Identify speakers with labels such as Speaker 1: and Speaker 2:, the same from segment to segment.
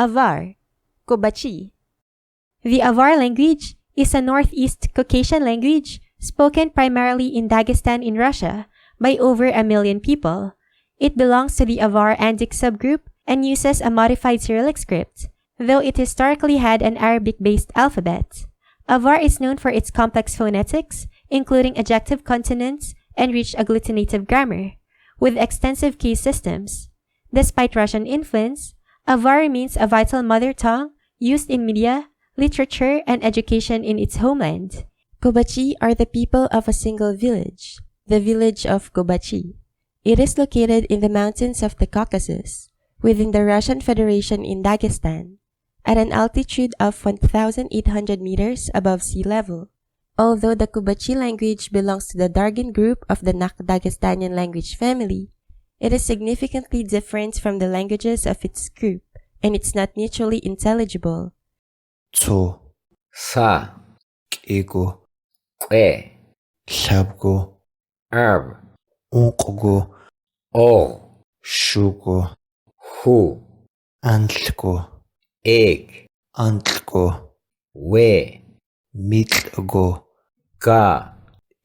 Speaker 1: Avar, Kobachi. The Avar language is a Northeast Caucasian language spoken primarily in Dagestan in Russia by over 1 million people. It belongs to the Avar Andic subgroup and uses a modified Cyrillic script, though it historically had an Arabic-based alphabet. Avar is known for its complex phonetics, including adjective consonants and rich agglutinative grammar, with extensive case systems. Despite Russian influence, Avar remains a vital mother tongue used in media, literature, and education in its homeland. Kobachi are the people of a single village, the village of Kobachi. It is located in the mountains of the Caucasus, within the Russian Federation in Dagestan, at an altitude of 1,800 meters above sea level. Although the Kobachi language belongs to the Dargin group of the Nak-Dagestanian language family, it is significantly different from the languages of its group, and it's not mutually intelligible.
Speaker 2: Tso,
Speaker 3: Sa,
Speaker 2: K'ego,
Speaker 3: Kwe,
Speaker 2: Lhabgo,
Speaker 3: Ab,
Speaker 2: Unqgo,
Speaker 3: O,
Speaker 2: Shugo,
Speaker 3: Hu,
Speaker 2: Antlgo,
Speaker 3: Ek,
Speaker 2: Antlgo,
Speaker 3: We,
Speaker 2: Mitlgo,
Speaker 3: Ga,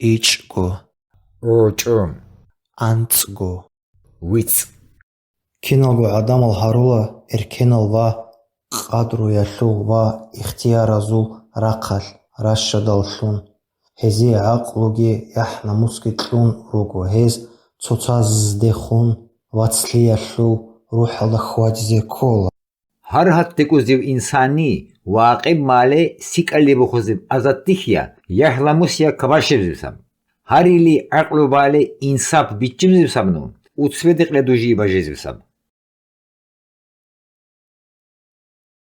Speaker 2: Ichgo,
Speaker 3: Urchum,
Speaker 2: Antsgo.
Speaker 3: Witz.
Speaker 4: Киналгу адамал харула эркенал ва қадру яллу ва ихтияразул рақал расшадаллун хези ақлуги яхна мускитлун ругу хез цуцаздехун вацлияллу рухалахвадзе кола
Speaker 3: هر حد تکوزیو انسانی واقع ماله سیکالی بخوزیو ازادیخیا یحلموسیا کباشیوزیوسم هر ایلی عقل باله انصاف بیچیوزیوسم نو اوتسویدقل دوجی باجیزیوسم